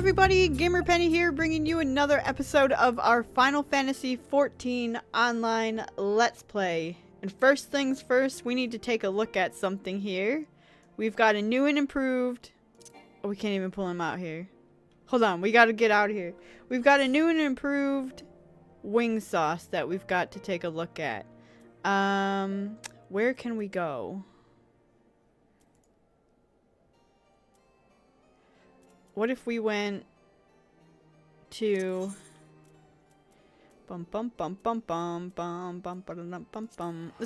everybody, GamerPenny here, bringing you another episode of our Final Fantasy XIV online Let's Play. And first things first, we need to take a look at something here. We've got a new and improved... Oh, we can't even pull him out here. Hold on, we gotta get out of here. We've got a new and improved wing sauce that we've got to take a look at. Where can we go? What if we went to let's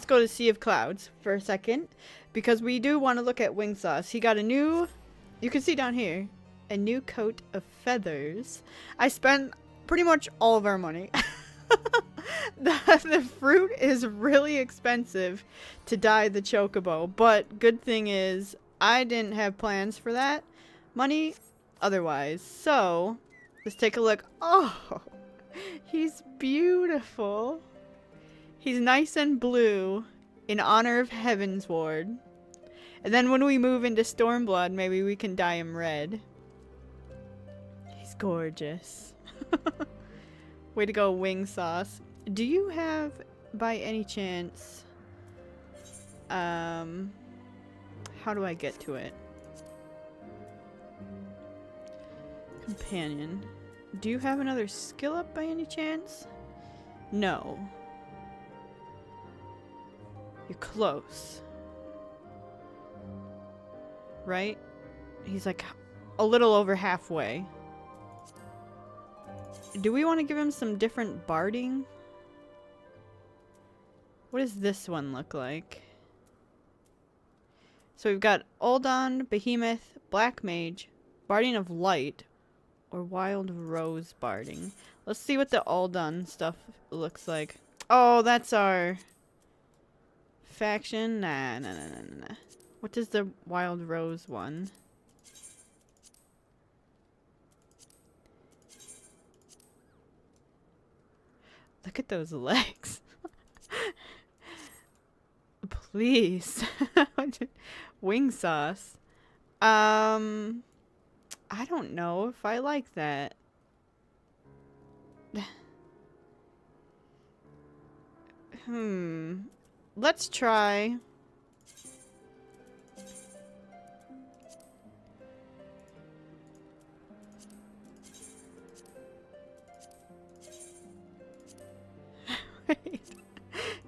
go to Sea of Clouds for a second, because we do want to look at wing sauce. He got a new, you can see down here, a new coat of feathers. I spent pretty much all of our money. The fruit is really expensive to dye the Chocobo, but good thing is I didn't have plans for that money otherwise. So let's take a look. Oh, he's beautiful. He's nice and blue in honor of Heavensward. And then when we move into Stormblood, maybe we can dye him red. He's gorgeous. Way to go, wing sauce. Do you have, by any chance, how do I get to it? Companion. Do you have another skill up by any chance? No. You're close. Right? He's like a little over halfway. Do we want to give him some different barding? What does this one look like? So we've got Uldon, Behemoth, Black Mage, Barding of Light, or Wild Rose barding. Let's see what the Uldon stuff looks like. Oh, that's our faction. Nah. What does the Wild Rose one? Look at those legs. Please. Wing sauce. I don't know if I like that. Let's try. Wait.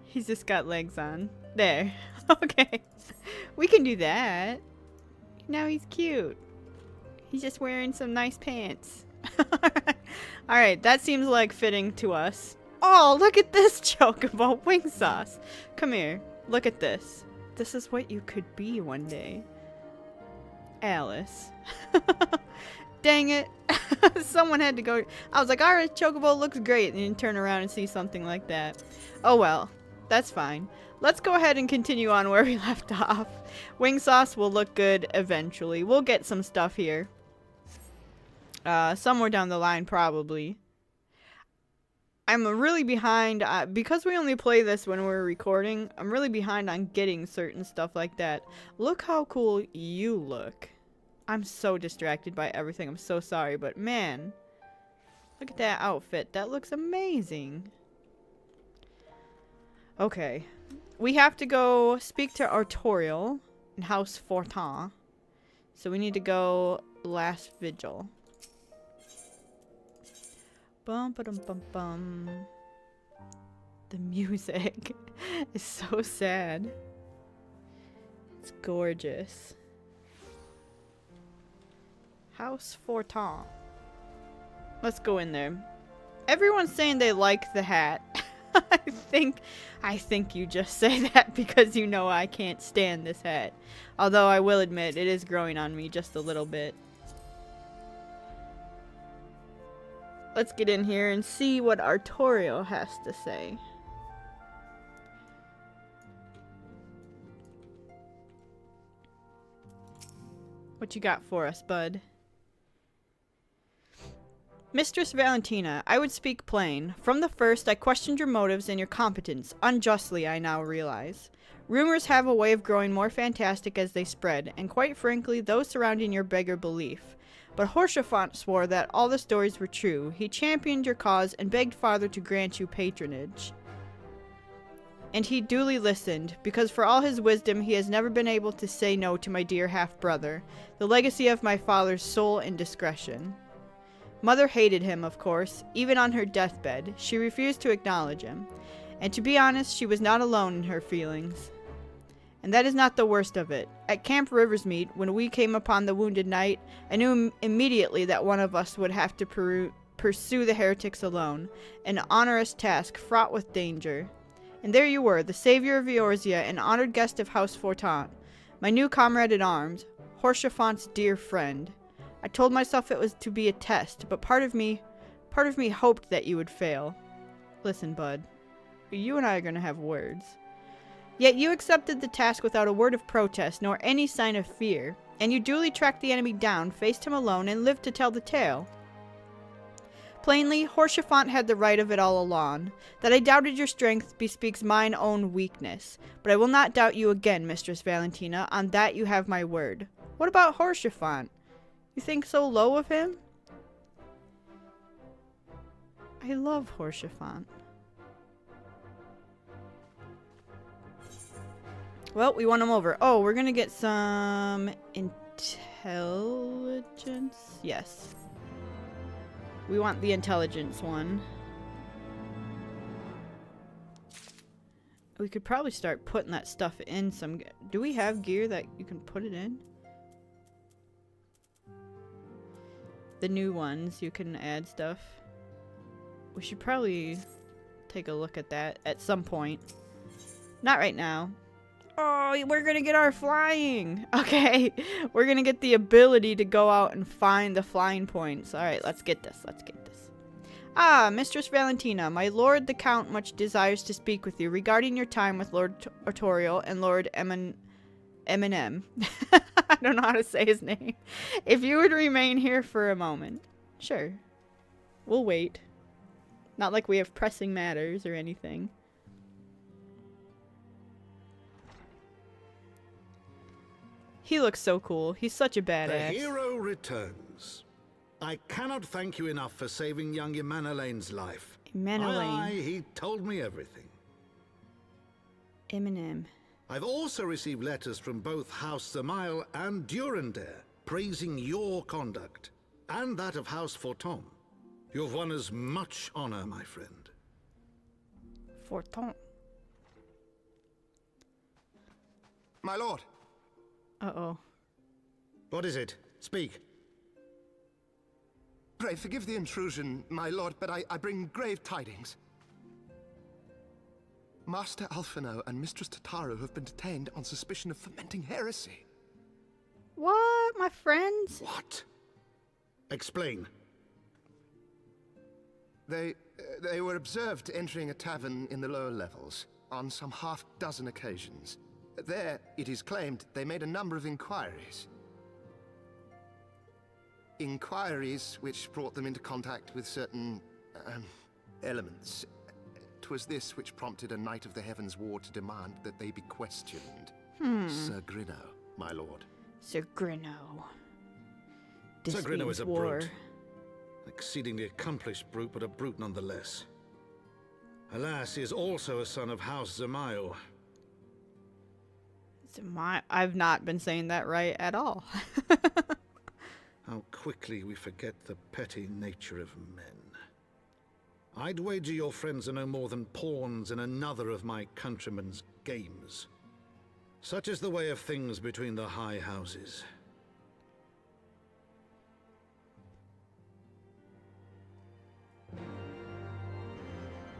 He's just got legs on. There. Okay. We can do that. Now he's cute. He's just wearing some nice pants. Alright, that seems like fitting to us. Oh, look at this Chocobo wing sauce. Come here. Look at this. This is what you could be one day. Alice. Dang it. Someone had to go. I was like, alright, Chocobo looks great. And you turn around and see something like that. Oh well. That's fine. Let's go ahead and continue on where we left off. Wing sauce will look good eventually. We'll get some stuff here. Somewhere down the line, probably. I'm really behind. Because we only play this when we're recording, I'm really behind on getting certain stuff like that. Look how cool you look. I'm so distracted by everything. I'm so sorry, but man. Look at that outfit. That looks amazing. Okay. We have to go speak to Artorial in House Fortin. So we need to go last vigil. Bum ba dum bum bum. The music is so sad. It's gorgeous. House Fortin. Let's go in there. Everyone's saying they like the hat. I think you just say that because you know I can't stand this hat. Although I will admit it is growing on me just a little bit. Let's get in here and see what Artorial has to say. What you got for us, bud? Mistress Valentina, I would speak plain. From the first, I questioned your motives and your competence. Unjustly, I now realize. Rumors have a way of growing more fantastic as they spread, and quite frankly, those surrounding your beggar belief. But Horsefant swore that all the stories were true. He championed your cause and begged Father to grant you patronage. And he duly listened, because for all his wisdom he has never been able to say no to my dear half-brother, the legacy of my father's soul and discretion. Mother hated him, of course, even on her deathbed. She refused to acknowledge him. And to be honest, she was not alone in her feelings. And that is not the worst of it. At Camp Riversmeet, when we came upon the wounded knight, I knew immediately that one of us would have to pursue the heretics alone, an onerous task fraught with danger. And there you were, the savior of Eorzea, an honored guest of House Fortant, my new comrade in arms, Horsefant's dear friend. I told myself it was to be a test, but part of me hoped that you would fail. Listen, bud, you and I are going to have words. Yet you accepted the task without a word of protest, nor any sign of fear, and you duly tracked the enemy down, faced him alone, and lived to tell the tale. Plainly, Horsefant had the right of it all along. That I doubted your strength bespeaks mine own weakness. But I will not doubt you again, Mistress Valentina. On that you have my word. What about Horsefant? You think so low of him? I love Horsefant. Well, we won him over. Oh, we're gonna get some intelligence? Yes. We want the intelligence one. We could probably start putting that stuff in some... Do we have gear that you can put it in? The new ones, you can add stuff. We should probably take a look at that at some point. Not right now. Oh, we're gonna get our flying! Okay, we're gonna get the ability to go out and find the flying points. Alright, let's get this, let's get this. Ah, Mistress Valentina, my lord the Count much desires to speak with you regarding your time with Lord Artorial and Lord Eminem. I don't know how to say his name. If you would remain here for a moment. Sure. We'll wait. Not like we have pressing matters or anything. He looks so cool. He's such a badass. The hero returns. I cannot thank you enough for saving young Emanolane's life. Emanolane. Aye, he told me everything. Eminem. I've also received letters from both House Zamail and Durandare praising your conduct, and that of House Fortant. You've won as much honor, my friend. Fortant. My lord. Uh-oh. What is it? Speak. Pray forgive the intrusion, my lord, but I bring grave tidings. Master Alphino and Mistress Tataru have been detained on suspicion of fomenting heresy. What, my friends? What? Explain. They were observed entering a tavern in the lower levels on some half-dozen occasions. There, it is claimed, they made a number of inquiries. Inquiries which brought them into contact with certain elements. 'Twas this which prompted a knight of the Heavensward to demand that they be questioned. Sir Grinno, my lord. Sir Grinno. Sir Grinno is a brute. Exceedingly accomplished brute, but a brute nonetheless. Alas, he is also a son of House Zamail. I've not been saying that right at all. How quickly we forget the petty nature of men. I'd wager your friends are no more than pawns in another of my countrymen's games. Such is the way of things between the high houses.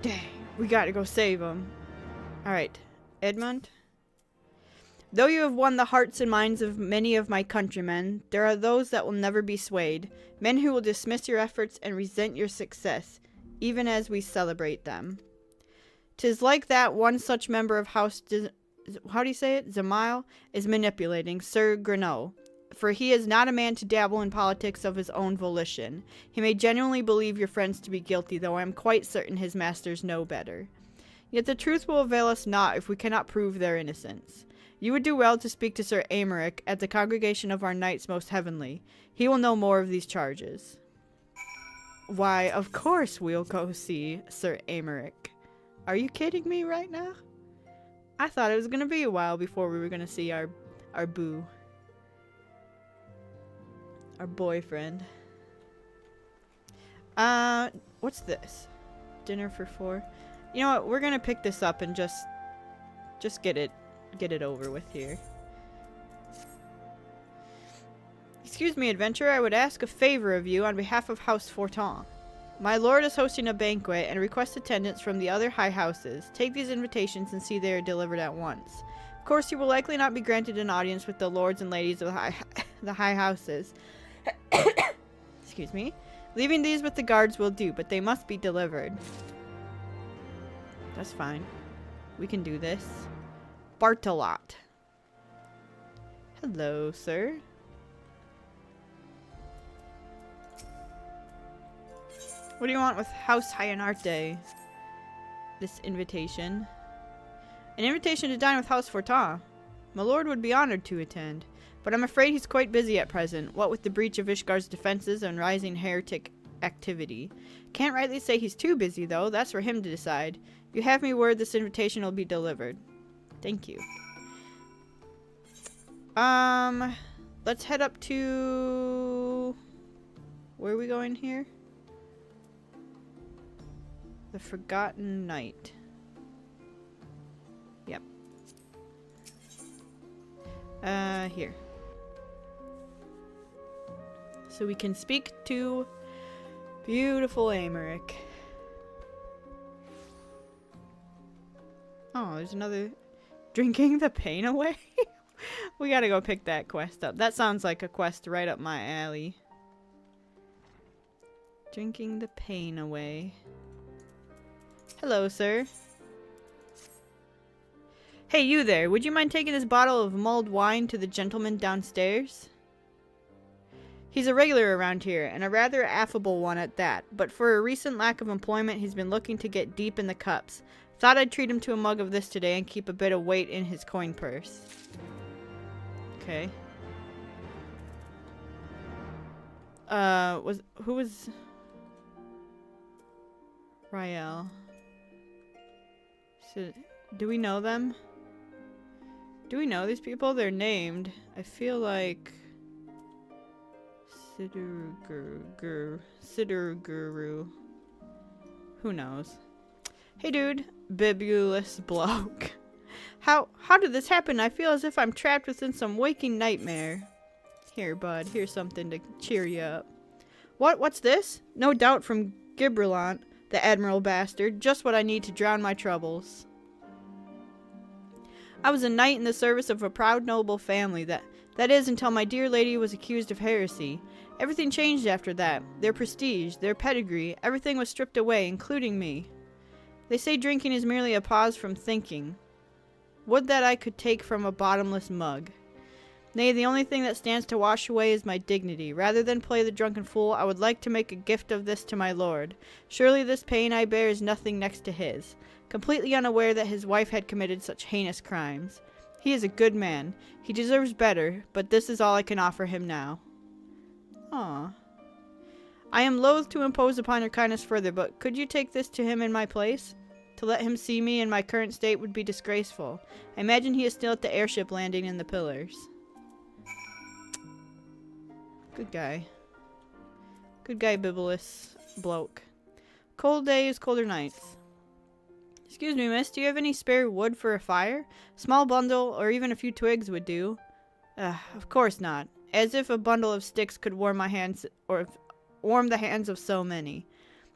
Dang, we gotta go save him. Alright, Edmund? Though you have won the hearts and minds of many of my countrymen, there are those that will never be swayed, men who will dismiss your efforts and resent your success, even as we celebrate them. 'Tis like that one such member of House how do you say it? Zamail is manipulating Sir Grinno, for he is not a man to dabble in politics of his own volition. He may genuinely believe your friends to be guilty, though I am quite certain his masters know better. Yet the truth will avail us not if we cannot prove their innocence. You would do well to speak to Sir Aymeric at the Congregation of our Knights Most Heavenly. He will know more of these charges. Why, of course we'll go see Sir Aymeric. Are you kidding me right now? I thought it was going to be a while before we were going to see our boo. Our boyfriend. What's this? Dinner for 4. You know what? We're going to pick this up and just get it over with here. Excuse me, adventurer. I would ask a favor of you on behalf of House Fortin. My lord is hosting a banquet and requests attendance from the other high houses. Take these invitations and see they are delivered at once. Of course, you will likely not be granted an audience with the lords and ladies of the high houses. Excuse me. Leaving these with the guards will do, but they must be delivered. That's fine. We can do this. Bartolot. Hello, sir. What do you want with House Hyonarte? This invitation. An invitation to dine with House Fortin. My lord would be honored to attend, but I'm afraid he's quite busy at present, what with the breach of Ishgar's defenses and rising heretic activity. Can't rightly say he's too busy, though. That's for him to decide. You have me word this invitation will be delivered. Thank you. Let's head up to... Where are we going here? The Forgotten Night. Yep. Here. So we can speak to beautiful Aymeric. Oh, there's another... Drinking the pain away? We gotta go pick that quest up. That sounds like a quest right up my alley. Drinking the pain away. Hello, sir. Hey, you there. Would you mind taking this bottle of mulled wine to the gentleman downstairs? He's a regular around here, and a rather affable one at that, but for a recent lack of employment, he's been looking to get deep in the cups. Thought I'd treat him to a mug of this today and keep a bit of weight in his coin purse. Okay. Who was... Rael. So, do we know them? Do we know these people? They're named. I feel like... Sidurguru. Who knows? Hey dude, bibulous bloke. How did this happen? I feel as if I'm trapped within some waking nightmare. Here, bud. Here's something to cheer you up. What's this? No doubt from Gibberlant, the Admiral bastard. Just what I need to drown my troubles. I was a knight in the service of a proud noble family, that is until my dear lady was accused of heresy. Everything changed after that. Their prestige, their pedigree, everything was stripped away, including me. They say drinking is merely a pause from thinking. Would that I could take from a bottomless mug. Nay, the only thing that stands to wash away is my dignity. Rather than play the drunken fool, I would like to make a gift of this to my lord. Surely this pain I bear is nothing next to his. Completely unaware that his wife had committed such heinous crimes. He is a good man. He deserves better, but this is all I can offer him now. Aww. I am loath to impose upon your kindness further, but could you take this to him in my place? To let him see me in my current state would be disgraceful. I imagine he is still at the airship landing in the Pillars. Good guy. Good guy, bibulous bloke. Cold days, colder nights. Excuse me, miss, do you have any spare wood for a fire? Small bundle, or even a few twigs would do. Of course not. As if a bundle of sticks could warm my hands, or warm the hands of so many.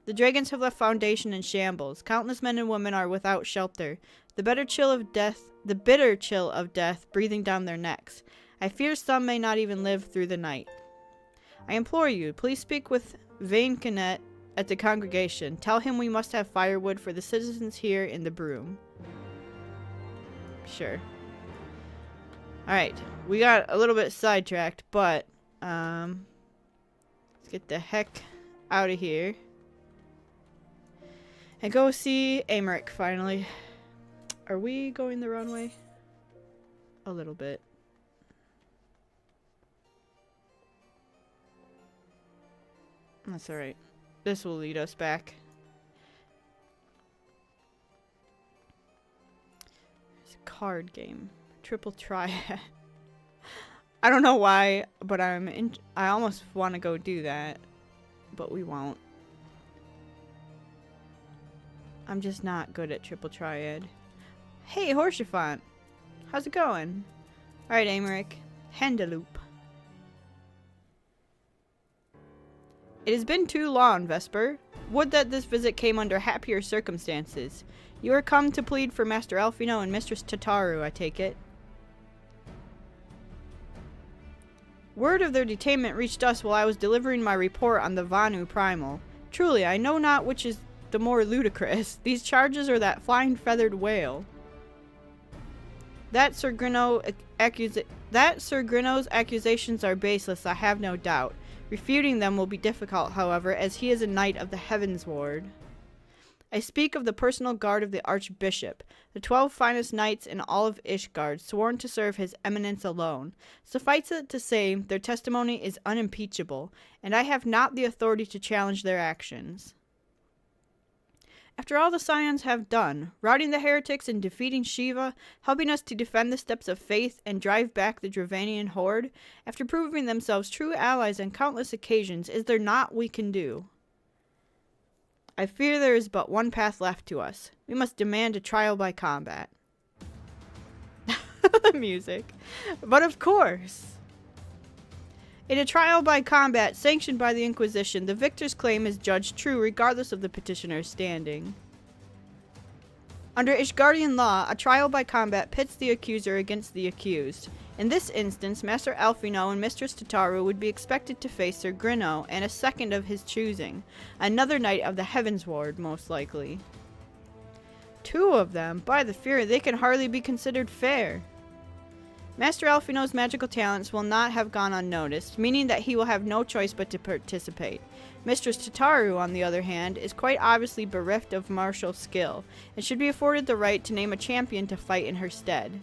The dragons have left foundation in shambles. Countless men and women are without shelter. The bitter chill of death breathing down their necks. I fear some may not even live through the night. I implore you, please speak with Valentina at the congregation. Tell him we must have firewood for the citizens here in the broom. Sure. Alright, we got a little bit sidetracked, but, let's get the heck out of here. And go see Aymeric, finally. Are we going the wrong way? a little bit. That's alright. This will lead us back. It's a card game. Triple Triad. I don't know why, but I almost want to go do that. But we won't. I'm just not good at Triple Triad. Hey, Horsefant. How's it going? Alright, Amaric. Handaloop. It has been too long, Vesper. Would that this visit came under happier circumstances. You are come to plead for Master Alphino and Mistress Tataru, I take it. Word of their detainment reached us while I was delivering my report on the Vanu Primal. Truly, I know not which is the more ludicrous, these charges or that flying feathered whale. That Sir Grinno's accusations are baseless, I have no doubt. Refuting them will be difficult, however, as he is a knight of the Heavensward. I speak of the personal guard of the Archbishop, the 12 finest knights in all of Ishgard, sworn to serve his eminence alone. Suffice it to say, their testimony is unimpeachable, and I have not the authority to challenge their actions. After all the Scions have done, routing the heretics and defeating Shiva, helping us to defend the steps of faith and drive back the Dravanian horde, after proving themselves true allies on countless occasions, is there naught we can do? I fear there is but one path left to us. We must demand a trial by combat. The music. But of course. In a trial by combat sanctioned by the Inquisition, the victor's claim is judged true regardless of the petitioner's standing. Under Ishgardian law, a trial by combat pits the accuser against the accused. In this instance, Master Alphino and Mistress Tataru would be expected to face Sir Grinno and a second of his choosing, another knight of the Heavensward, most likely. 2 of them? By the fear, they can hardly be considered fair. Master Alphino's magical talents will not have gone unnoticed, meaning that he will have no choice but to participate. Mistress Tataru, on the other hand, is quite obviously bereft of martial skill, and should be afforded the right to name a champion to fight in her stead.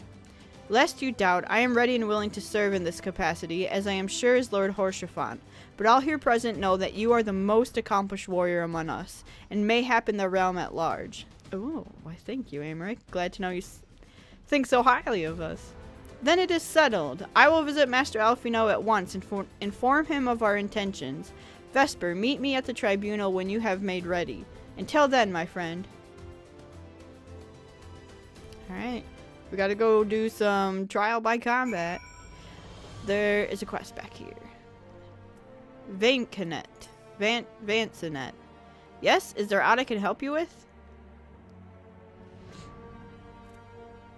Lest you doubt, I am ready and willing to serve in this capacity, as I am sure is Lord Horsefant, but all here present know that you are the most accomplished warrior among us, and mayhap in the realm at large. Oh, why thank you, Amaric. Glad to know you think so highly of us. Then it is settled. I will visit Master Alphino at once and inform him of our intentions. Vesper, meet me at the tribunal when you have made ready. Until then, my friend. Alright. We gotta go do some trial by combat. There is a quest back here. Vancenet. Yes? Is there aught I can help you with?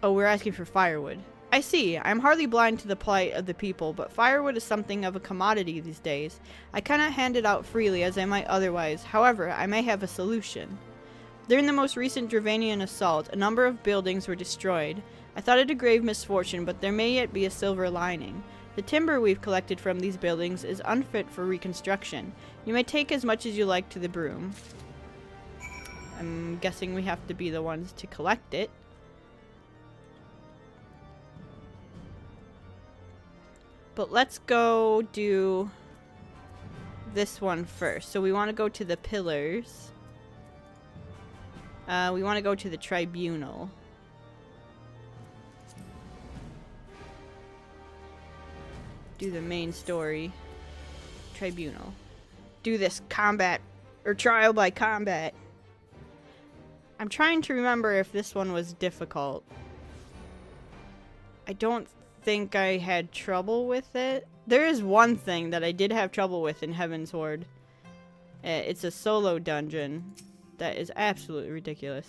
Oh, we're asking for firewood. I see. I am hardly blind to the plight of the people, but firewood is something of a commodity these days. I cannot hand it out freely as I might otherwise. However, I may have a solution. During the most recent Dravanian assault, a number of buildings were destroyed. I thought it a grave misfortune, but there may yet be a silver lining. The timber we've collected from these buildings is unfit for reconstruction. You may take as much as you like to the broom. I'm guessing we have to be the ones to collect it. But let's go do this one first. So we want to go to the pillars. We want to go to the tribunal. Do the main story. Tribunal. Do this combat or trial by combat. I'm trying to remember if this one was difficult. I don't think I had trouble with it. There is one thing that I did have trouble with in Heavensward. It's a solo dungeon that is absolutely ridiculous.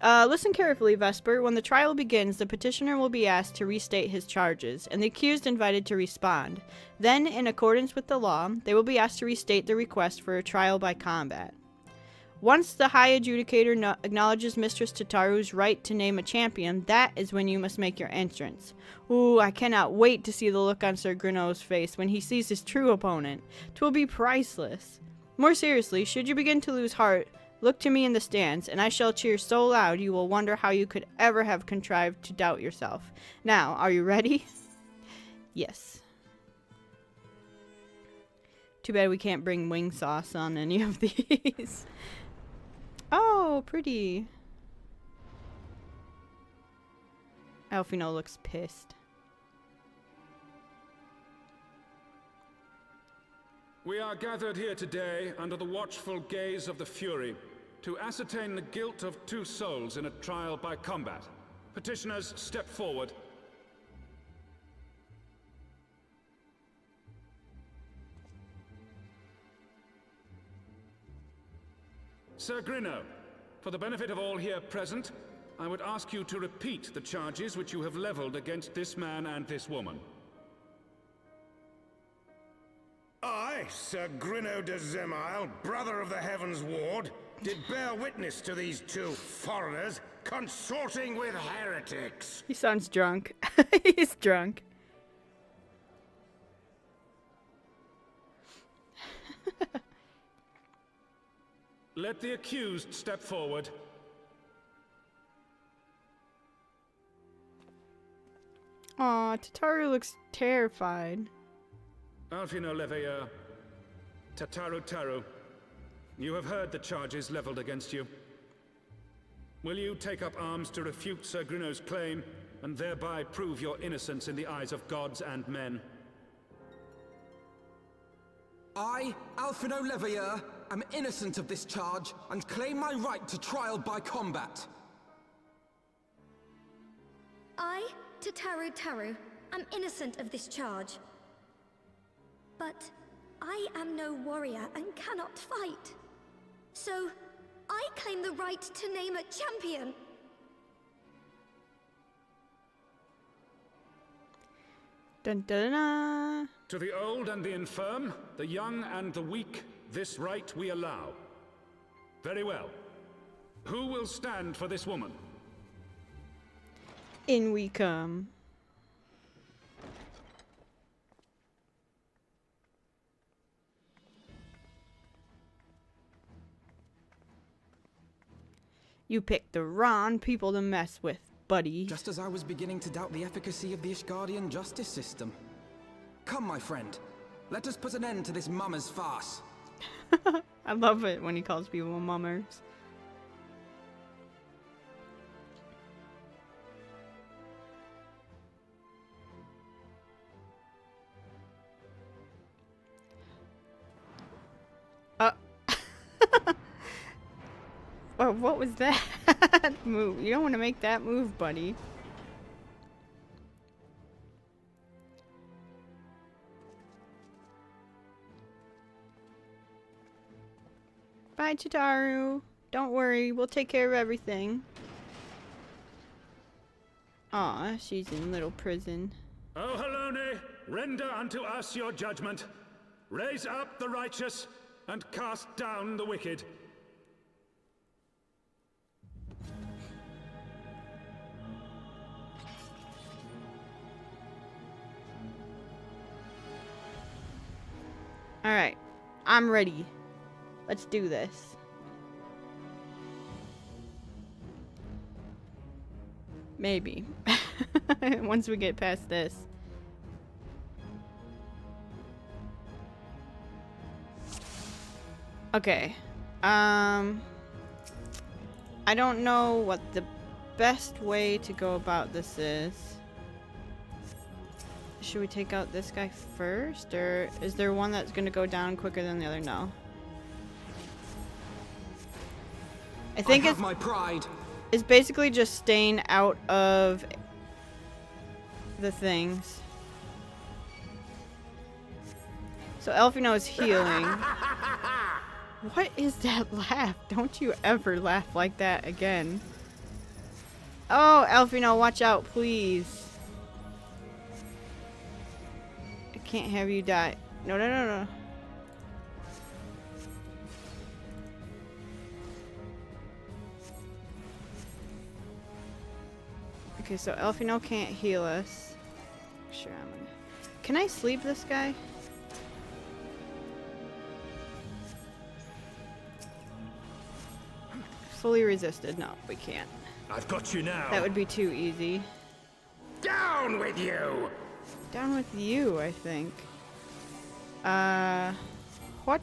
Listen carefully, Vesper. When the trial begins, the petitioner will be asked to restate his charges, and the accused invited to respond. Then, in accordance with the law, they will be asked to restate the request for a trial by combat. Once the High Adjudicator acknowledges Mistress Tataru's right to name a champion, that is when you must make your entrance. Ooh, I cannot wait to see the look on Sir Grinno's face when he sees his true opponent. 'Twill be priceless. More seriously, should you begin to lose heart, Look to me in the stands, and I shall cheer so loud you will wonder how you could ever have contrived to doubt yourself. Now, are you ready? Yes. Too bad we can't bring wing sauce on any of these. Oh, pretty. Alfino looks pissed. We are gathered here today under the watchful gaze of the Fury to ascertain the guilt of 2 souls in a trial by combat. Petitioners, step forward. Sir Grinno, for the benefit of all here present, I would ask you to repeat the charges which you have leveled against this man and this woman. I, Sir Grinno de Zemile, brother of the Heavensward, did bear witness to these 2 foreigners consorting with heretics. He sounds drunk. He's drunk. Let the accused step forward. Aw, Tataru looks terrified. Alfino Leveilleur, Tataru Taru, you have heard the charges leveled against you. Will you take up arms to refute Sir Grinno's claim, and thereby prove your innocence in the eyes of gods and men? I, Alfino Leveilleur, am innocent of this charge, and claim my right to trial by combat. I, Tataru Taru, am innocent of this charge. But I am no warrior and cannot fight. So, I claim the right to name a champion. Dun dun dun. To the old and the infirm, the young and the weak, this right we allow. Very well. Who will stand for this woman? In we come. You picked the wrong people to mess with, buddy. Just as I was beginning to doubt the efficacy of the Ishgardian justice system. Come, my friend. Let us put an end to this mummer's farce. I love it when he calls people mummers. Oh, what was that move? You don't want to make that move, buddy. Bye, Tataru. Don't worry, we'll take care of everything. Aw, she's in little prison. O Halone, render unto us your judgment. Raise up the righteous, and cast down the wicked. Alright, I'm ready. Let's do this. Maybe. Once we get past this. Okay. I don't know what the best way to go about this is. Should we take out this guy first, or is there one that's going to go down quicker than the other? No. I think it's my pride. It's basically just staying out of the things. So Elfino is healing. What is that laugh? Don't you ever laugh like that again. Oh, Elfino, watch out, please. I can't have you die. No, no, no, no. Okay, so Elfino can't heal us. Sure, I'm gonna... Can I sleep this guy? fully resisted. No, we can't. I've got you now. That would be too easy. Down with you! Down with you, I think. What?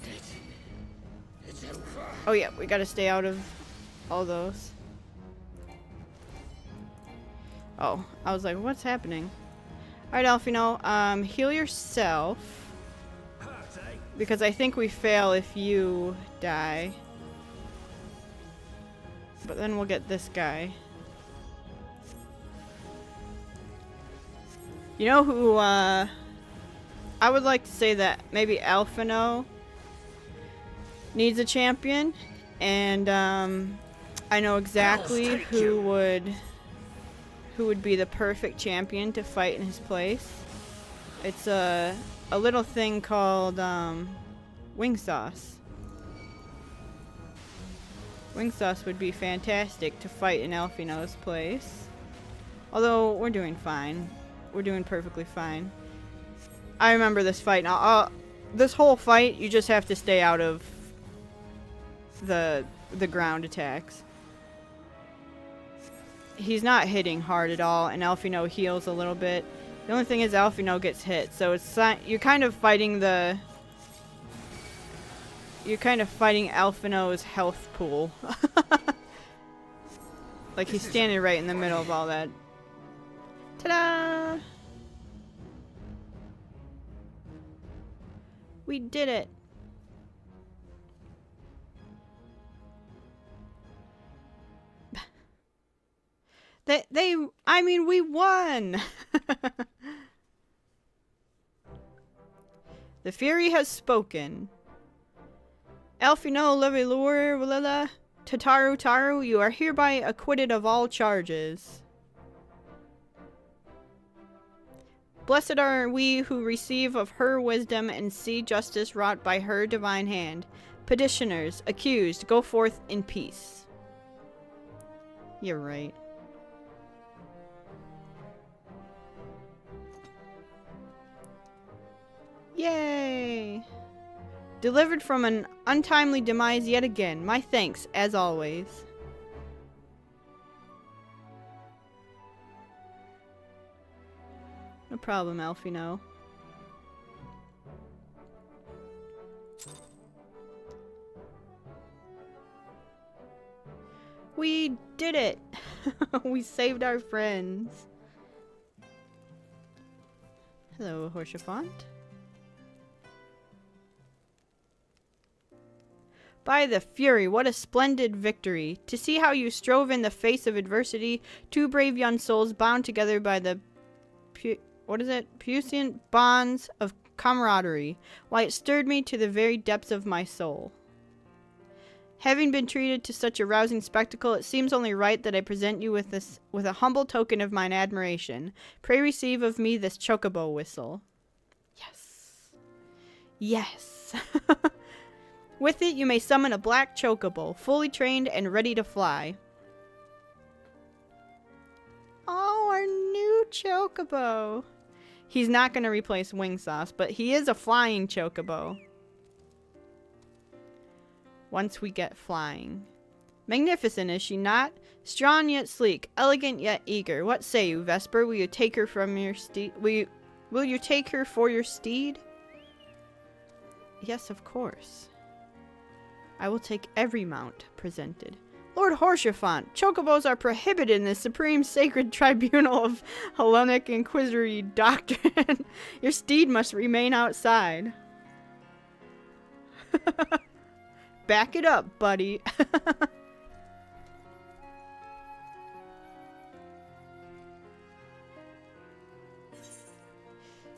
It's over. Oh yeah, we gotta stay out of all those. Oh, I was like, what's happening? Alright, Alfino, heal yourself. Because I think we fail if you die. But then we'll get this guy. You know who, I would like to say that maybe Alfino needs a champion. And, I know exactly who would be the perfect champion to fight in his place. It's a little thing called wing sauce. Wing sauce would be fantastic to fight in Alfino's place. Although we're doing fine. We're doing perfectly fine. I remember this fight. Now, this whole fight, you just have to stay out of the ground attacks. He's not hitting hard at all, and Alfino heals a little bit. The only thing is Alfino gets hit, so it's you're kind of fighting Alfino's health pool. Like he's standing right in the middle of all that. Ta-da! We did it. I mean, we won! The Fury has spoken. Alfino Levelur Tataru, you are hereby acquitted of all charges. Blessed are we who receive of her wisdom and see justice wrought by her divine hand. Petitioners, accused, go forth in peace. You're right. Yay! Delivered from an untimely demise yet again. My thanks, as always. No problem, Alfino. We did it! We saved our friends. Hello, Horsefant. By the Fury, what a splendid victory! To see how you strove in the face of adversity, two brave young souls bound together by the puissant bonds of camaraderie. Why, it stirred me to the very depths of my soul. Having been treated to such a rousing spectacle, it seems only right that I present you with a humble token of mine admiration. Pray receive of me this Chocobo whistle. Yes. Yes. With it, you may summon a black Chocobo, fully trained and ready to fly. Oh, our new Chocobo. He's not going to replace Wing Sauce, but he is a flying Chocobo. Once we get flying. Magnificent, is she not? Strong yet sleek, elegant yet eager. What say you, Vesper? Will you take her from your steed? Will you take her for your steed? Yes, of course. I will take every mount presented. Lord Horsefant, Chocobos are prohibited in the supreme sacred tribunal of Hellenic Inquisitory doctrine. Your steed must remain outside. Back it up, buddy.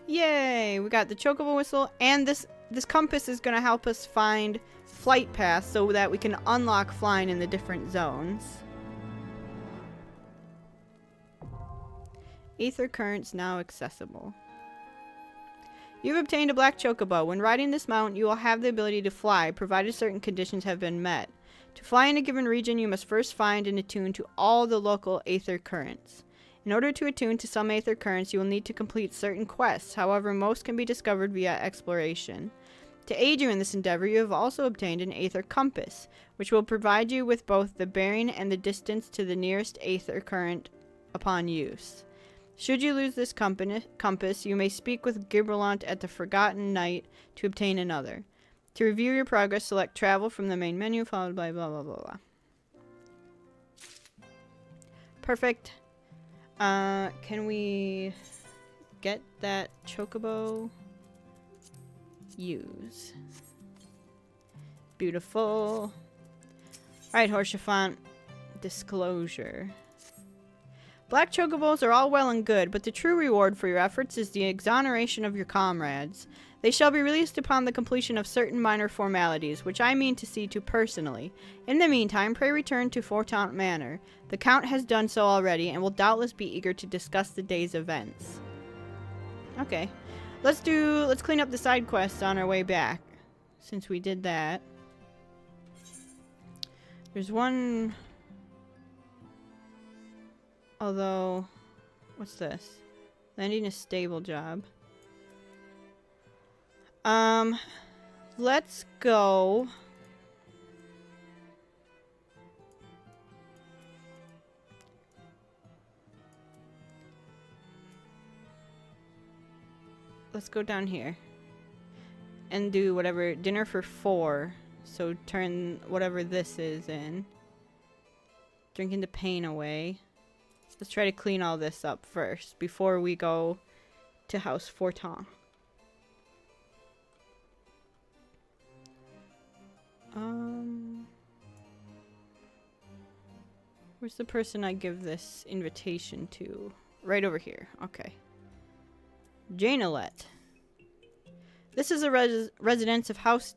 Yay! We got the Chocobo whistle, and this compass is going to help us find flight paths so that we can unlock flying in the different zones. Aether currents now accessible. You've obtained a black Chocobo. When riding this mount, you will have the ability to fly, provided certain conditions have been met. To fly in a given region, you must first find and attune to all the local Aether currents. In order to attune to some Aether currents, you will need to complete certain quests. However, most can be discovered via exploration. To aid you in this endeavor, you have also obtained an Aether Compass, which will provide you with both the bearing and the distance to the nearest Aether current upon use. Should you lose this compass, you may speak with Gibralont at the Forgotten Night to obtain another. To review your progress, select Travel from the main menu, followed by blah blah blah blah. Perfect. Can we get that Chocobo? Use. Beautiful. Alright, Horsefant. Disclosure. Black Chocobos are all well and good, but the true reward for your efforts is the exoneration of your comrades. They shall be released upon the completion of certain minor formalities, which I mean to see to personally. In the meantime, pray return to Fortaunt Manor. The Count has done so already, and will doubtless be eager to discuss the day's events. Okay. Let's clean up the side quests on our way back, since we did that. There's one... Although... What's this? Landing a stable job. Let's go... Let's go down here. And do whatever... Dinner for 4. So turn whatever this is in. Drinking the pain away. Let's try to clean all this up first before we go to House Fortaunt. Where's the person I give this invitation to? Right over here. Okay. Let. This is a residence of House...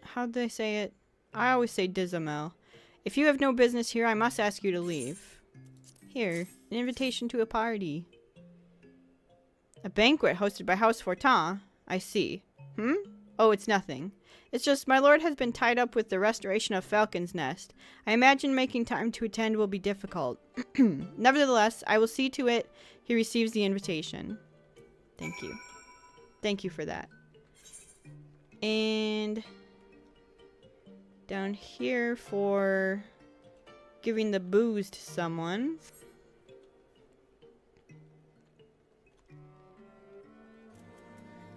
How'd they say it? I always say Dizamel. If you have no business here, I must ask you to leave. Here, an invitation to a party. A banquet hosted by House Fortaunt? I see. Oh, it's nothing. It's just my lord has been tied up with the restoration of Falcon's Nest. I imagine making time to attend will be difficult. Nevertheless, I will see to it he receives the invitation. Thank you. Thank you for that. And... down here for giving the booze to someone.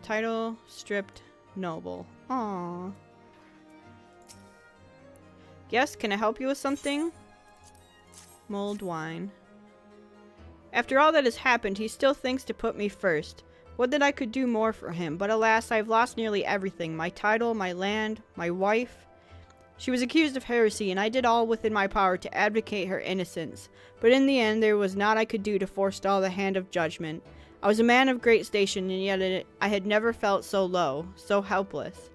Title, stripped, noble. Aww. Yes, can I help you with something? Mulled wine. After all that has happened, he still thinks to put me first. Would that I could do more for him, but alas, I've lost nearly everything. My title, my land, my wife. She was accused of heresy, and I did all within my power to advocate her innocence. But in the end, there was naught I could do to forestall the hand of judgment. I was a man of great station, and yet I had never felt so low, so helpless.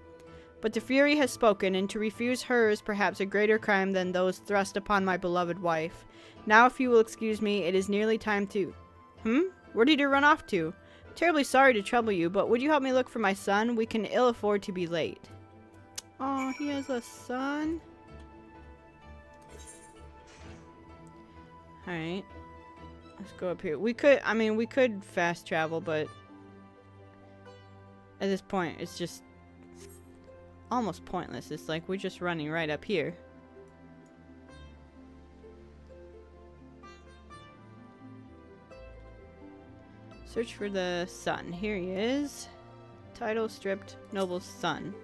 But the Fury has spoken, and to refuse her is perhaps a greater crime than those thrust upon my beloved wife. Now, if you will excuse me, it is nearly time to... Where did you run off to? Terribly sorry to trouble you, but would you help me look for my son? We can ill afford to be late. Oh, he has a son? Alright. Let's go up here. We could fast travel, but... at this point, it's just... almost pointless. It's like we're just running right up here. Search for the son. Here he is. Title, stripped, noble's son.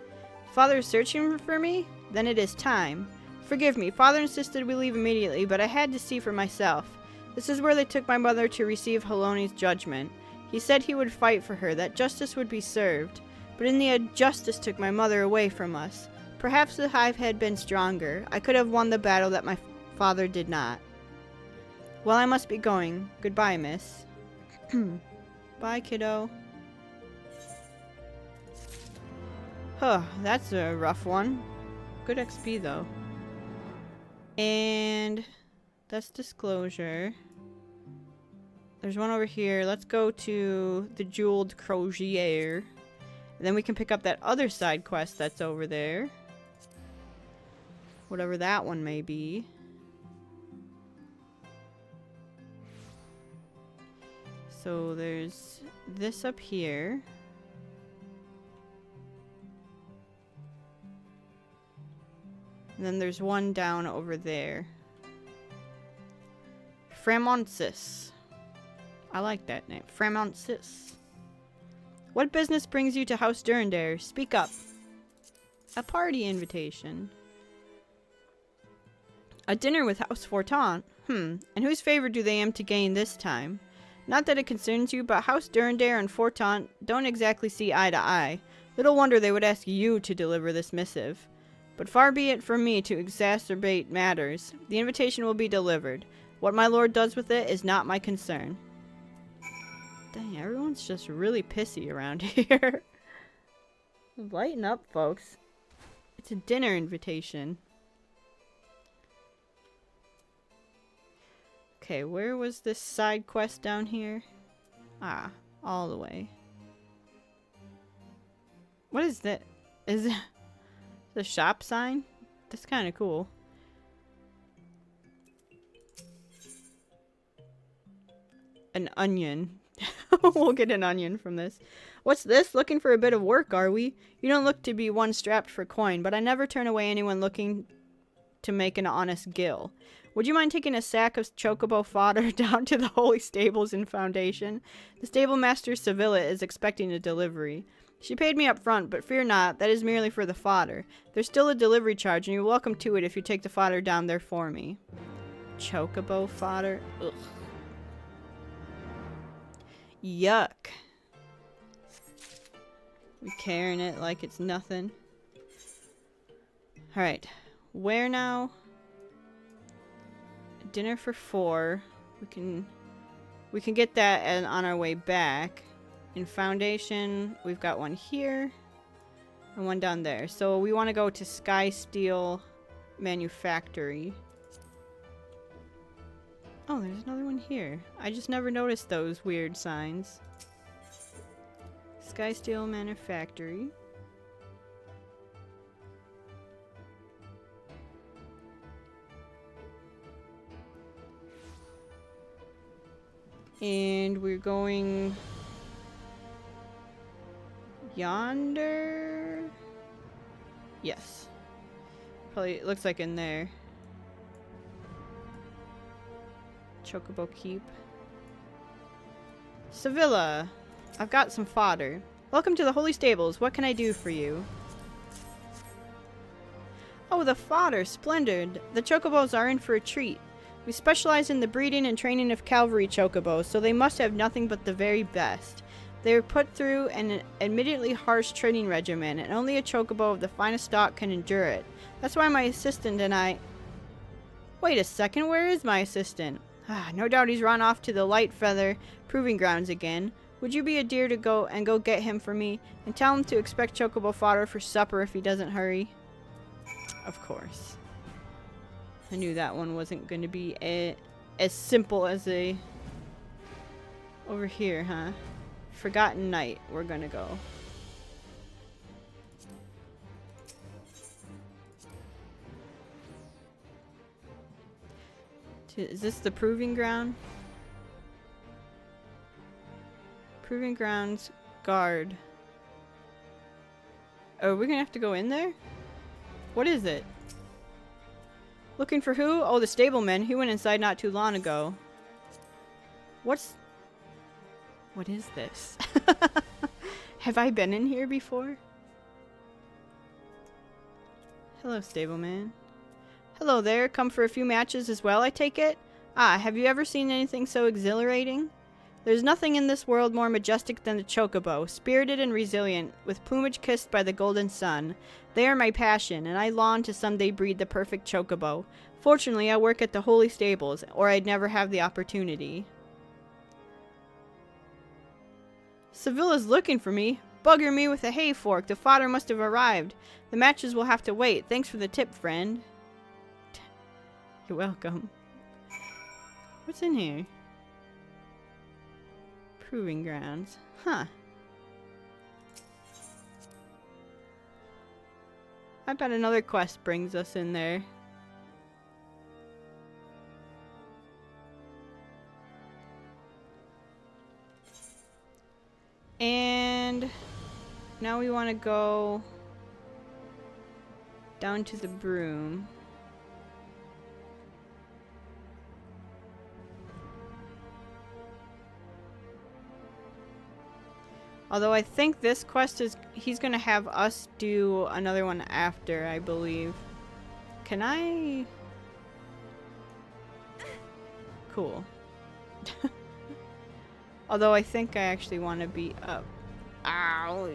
Father is searching for me? Then it is time. Forgive me. Father insisted we leave immediately, but I had to see for myself. This is where they took my mother to receive Haloni's judgment. He said he would fight for her, that justice would be served. But in the end, justice took my mother away from us. Perhaps the hive had been stronger. I could have won the battle that my father did not. Well, I must be going. Goodbye, miss. Bye, kiddo. Huh, that's a rough one. Good XP, though. And that's disclosure. There's one over here. Let's go to the Jeweled Crozier. And then we can pick up that other side quest that's over there. Whatever that one may be. So there's this up here. And then there's one down over there. Framonsis. I like that name. Framonsis. What business brings you to House Durandare? Speak up. A party invitation. A dinner with House Fortant. And whose favor do they aim to gain this time? Not that it concerns you, but House Durandare and Fortant don't exactly see eye to eye. Little wonder they would ask you to deliver this missive. But far be it from me to exacerbate matters. The invitation will be delivered. What my lord does with it is not my concern. Dang, everyone's just really pissy around here. Lighten up, folks. It's a dinner invitation. Okay, where was this side quest down here? Ah, all the way. What is that? Is it the shop sign? That's kind of cool. An onion. We'll get an onion from this. What's this? Looking for a bit of work, are we? You don't look to be one strapped for coin, but I never turn away anyone looking to make an honest gill. Would you mind taking a sack of Chocobo fodder down to the Holy Stables in Foundation? The stable master Sevilla is expecting a delivery. She paid me up front, but fear not, that is merely for the fodder. There's still a delivery charge, and you're welcome to it if you take the fodder down there for me. Chocobo fodder? Ugh. Yuck. We carrying it like it's nothing. Alright. Where now? Dinner for 4. We can get that on our way back. In Foundation, we've got one here and one down there. So we want to go to Sky Steel Manufactory. Oh, there's another one here. I just never noticed those weird signs. Sky Steel Manufactory. And we're going yonder. Yes. Probably, it looks like in there. Chocobo Keep. Sevilla. I've got some fodder. Welcome to the Holy Stables. What can I do for you? Oh, the fodder. Splendid. The Chocobos are in for a treat. We specialize in the breeding and training of cavalry chocobos, so they must have nothing but the very best. They are put through an admittedly harsh training regimen, and only a chocobo of the finest stock can endure it. That's why my assistant and I... Wait a second, where is my assistant? No doubt he's run off to the Light Feather Proving Grounds again. Would you be a dear to go get him for me, and tell him to expect chocobo fodder for supper if he doesn't hurry? Of course. I knew that one wasn't going to be as simple as a... Over here, huh? Forgotten Night, we're going to go. Is this the Proving Ground? Proving Grounds Guard. Oh, we're going to have to go in there? What is it? Looking for who? Oh, the stableman. He went inside not too long ago. What is this? Have I been in here before? Hello, stableman. Hello there. Come for a few matches as well, I take it? Ah, have you ever seen anything so exhilarating? There's nothing in this world more majestic than the chocobo, spirited and resilient, with plumage kissed by the golden sun. They are my passion, and I long to someday breed the perfect chocobo. Fortunately, I work at the Holy Stables, or I'd never have the opportunity. Sevilla's looking for me. Bugger me with a hay fork. The fodder must have arrived. The matches will have to wait. Thanks for the tip, friend. You're welcome. What's in here? Proving Grounds. Huh. I bet another quest brings us in there. And now we want to go Down to the broom. Although I think this quest is, he's gonna have us do another one after, I believe. Can I? Cool. Although I think I actually want to be up. Ow.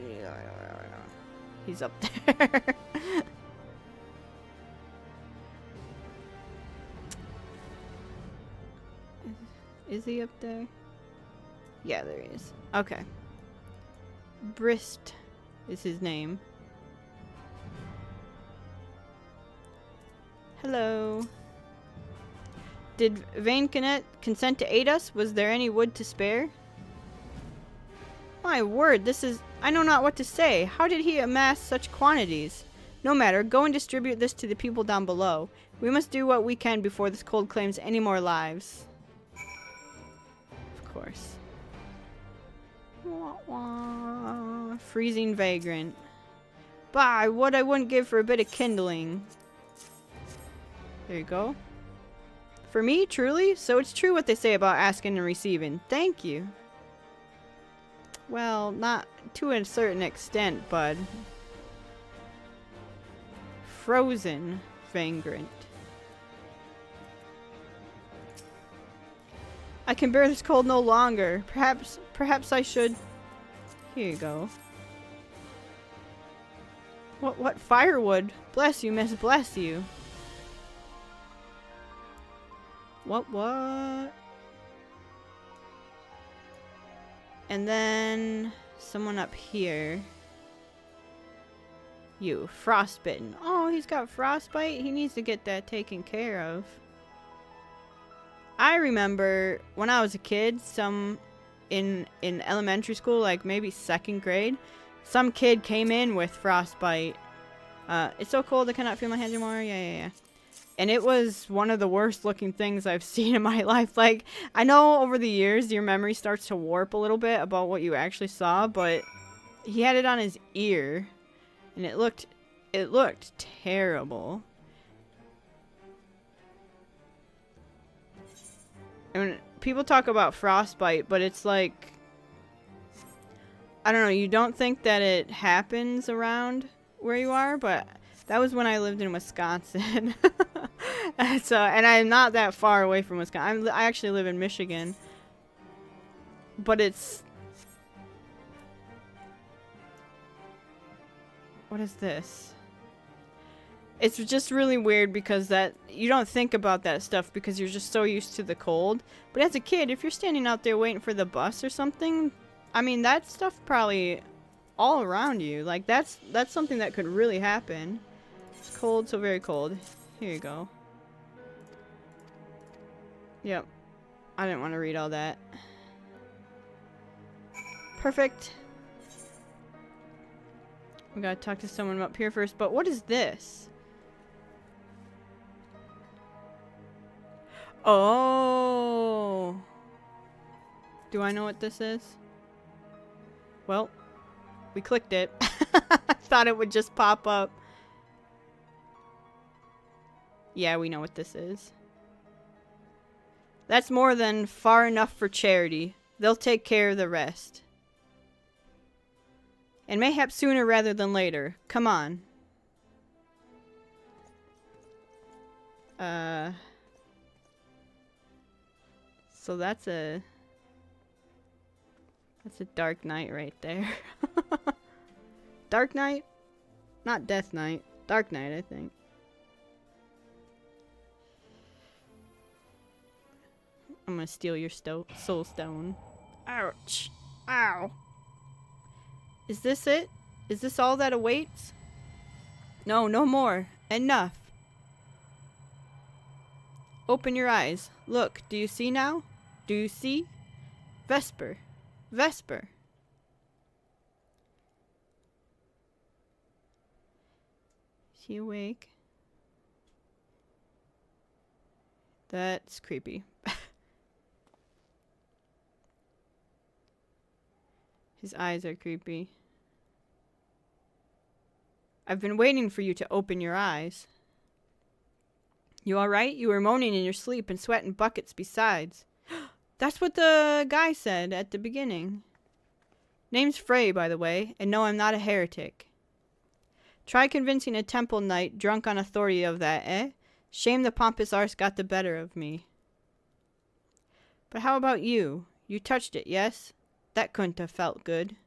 He's up there. Is he up there? Yeah, there he is. Okay. Brist is his name. Hello. Did Valentina consent to aid us? Was there any wood to spare? My word, this is... I know not what to say. How did he amass such quantities? No matter, go and distribute this to the people down below. We must do what we can before this cold claims any more lives. Of course. Wah, wah. Freezing vagrant. Bah, what I wouldn't give for a bit of kindling. There you go. For me, truly? So it's true what they say about asking and receiving. Thank you. Well, not to a certain extent, bud. Frozen vagrant. I can bear this cold no longer. Perhaps I should... Here you go. What firewood? Bless you, miss, bless you. What? And then someone up here. You, frostbitten. Oh, he's got frostbite? He needs to get that taken care of. I remember when I was a kid, in elementary school, like maybe 2nd grade, some kid came in with frostbite. It's so cold I cannot feel my hands anymore. Yeah. And it was one of the worst looking things I've seen in my life. Like, I know over the years your memory starts to warp a little bit about what you actually saw, but he had it on his ear and it looked terrible. And people talk about frostbite, but it's like, I don't know, you don't think that it happens around where you are, but that was when I lived in Wisconsin. And I'm not that far away from Wisconsin. I actually live in Michigan. But it's... What is this? It's just really weird because that you don't think about that stuff because you're just so used to the cold. But as a kid, if you're standing out there waiting for the bus or something, I mean, that stuff probably all around you. Like, that's something that could really happen. It's cold, so very cold. Here you go. Yep. I didn't want to read all that. Perfect. We gotta talk to someone up here first, but what is this? Oh. Do I know what this is? Well, we clicked it. I thought it would just pop up. Yeah, we know what this is. That's more than far enough for charity. They'll take care of the rest. And mayhap sooner rather than later. Come on. So that's a Dark Knight right there. Dark Knight? Not Death Knight. Dark Knight, I think. I'm gonna steal your soul stone. Ouch. Ow. Is this it? Is this all that awaits? No, no more. Enough. Open your eyes. Look, do you see now? Do you see? Vesper. Vesper. Is he awake? That's creepy. His eyes are creepy. I've been waiting for you to open your eyes. You alright? You were moaning in your sleep and sweating buckets besides. That's what the guy said at the beginning. Name's Frey, by the way, and no, I'm not a heretic. Try convincing a temple knight drunk on authority of that, eh? Shame the pompous arse got the better of me. But how about you? You touched it, yes? That couldn't have felt good.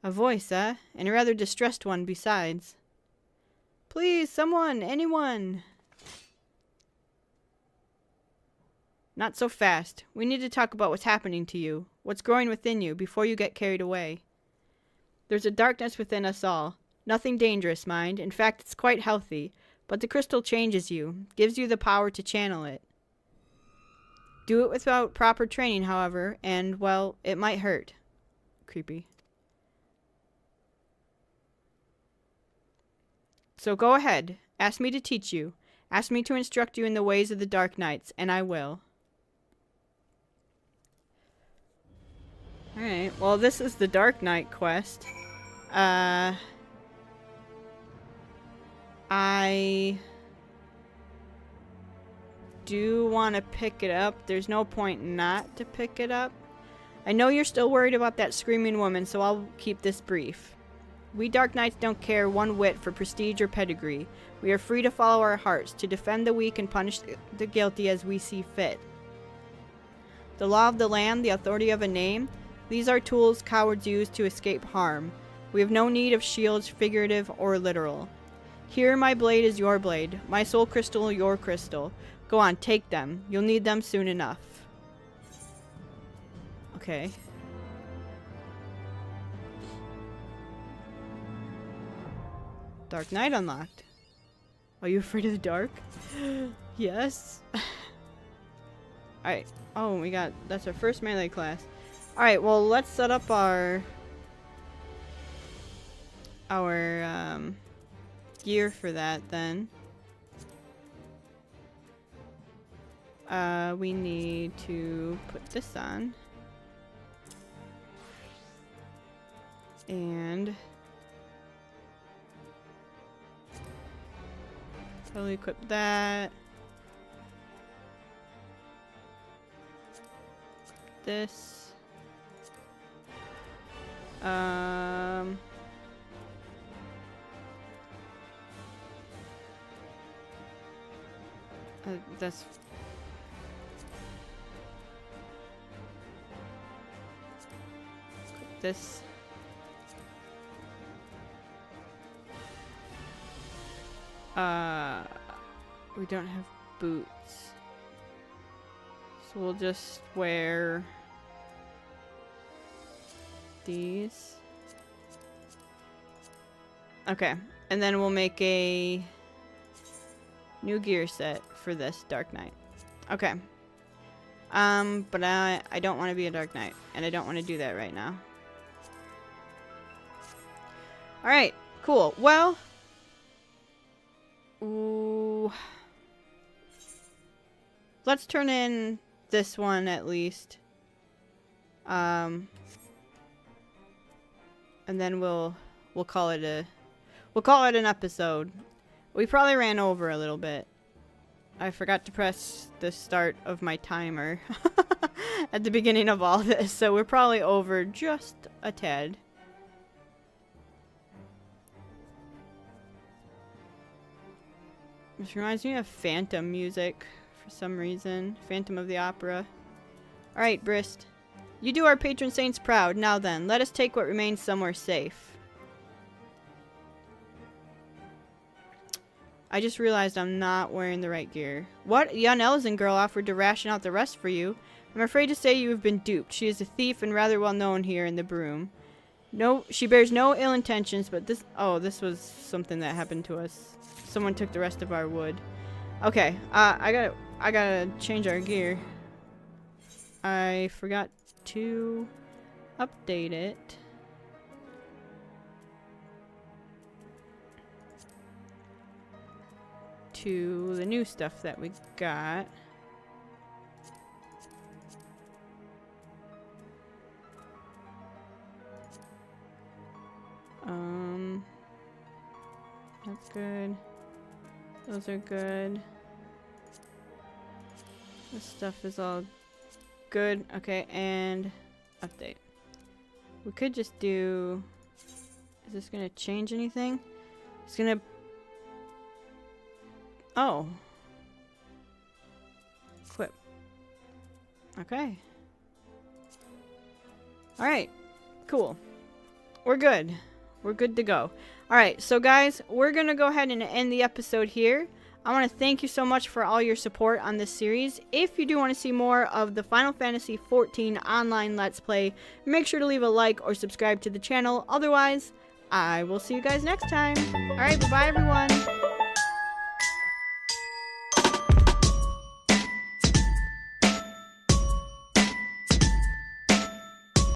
A voice, eh? And a rather distressed one besides. Please, someone, anyone. Not so fast. We need to talk about what's happening to you, what's growing within you, before you get carried away. There's a darkness within us all. Nothing dangerous, mind. In fact, it's quite healthy. But the crystal changes you, gives you the power to channel it. Do it without proper training, however, and, well, it might hurt. Creepy. So go ahead. Ask me to teach you. Ask me to instruct you in the ways of the Dark Knights, and I will. Alright, well, this is the Dark Knight quest. I do want to pick it up. There's no point not to pick it up. I know you're still worried about that screaming woman, so I'll keep this brief. We Dark Knights don't care one whit for prestige or pedigree. We are free to follow our hearts, to defend the weak and punish the guilty as we see fit. The law of the land, the authority of a name, these are tools cowards use to escape harm. We have no need of shields, figurative or literal. Here my blade is your blade, my soul crystal your crystal. Go on, take them. You'll need them soon enough. Okay. Dark Knight unlocked. Are you afraid of the dark? Yes. Alright. Oh, that's our first melee class. Alright, well, let's set up our gear for that then. We need to put this on. And totally equip that. This. That's this. We don't have boots, so we'll just wear these. Okay, and then we'll make a new gear set for this Dark Knight. Okay. But I don't want to be a Dark Knight, and I don't want to do that right now. Alright, cool. Well, ooh, let's turn in this one at least. And then we'll call it an episode. We probably ran over a little bit. I forgot to press the start of my timer at the beginning of all this, so we're probably over just a tad. This reminds me of Phantom music for some reason. Phantom of the Opera. Alright, Brist. You do our patron saints proud. Now then, let us take what remains somewhere safe. I just realized I'm not wearing the right gear. What? A young Elzen girl offered to ration out the rest for you. I'm afraid to say you have been duped. She is a thief and rather well known here in the Broom. No, she bears no ill intentions, but this... Oh, this was something that happened to us. Someone took the rest of our wood. Okay, I gotta change our gear. I forgot to update it. To the new stuff that we got. That's good. Those are good. This stuff is all good. Okay, and update. We could just do... Is this gonna change anything? It's gonna... Oh. Equip. Okay. Alright. Cool. We're good. We're good to go. Alright, so guys, we're gonna go ahead and end the episode here. I want to thank you so much for all your support on this series. If you do want to see more of the Final Fantasy XIV online Let's Play, make sure to leave a like or subscribe to the channel. Otherwise, I will see you guys next time. Alright, bye-bye everyone.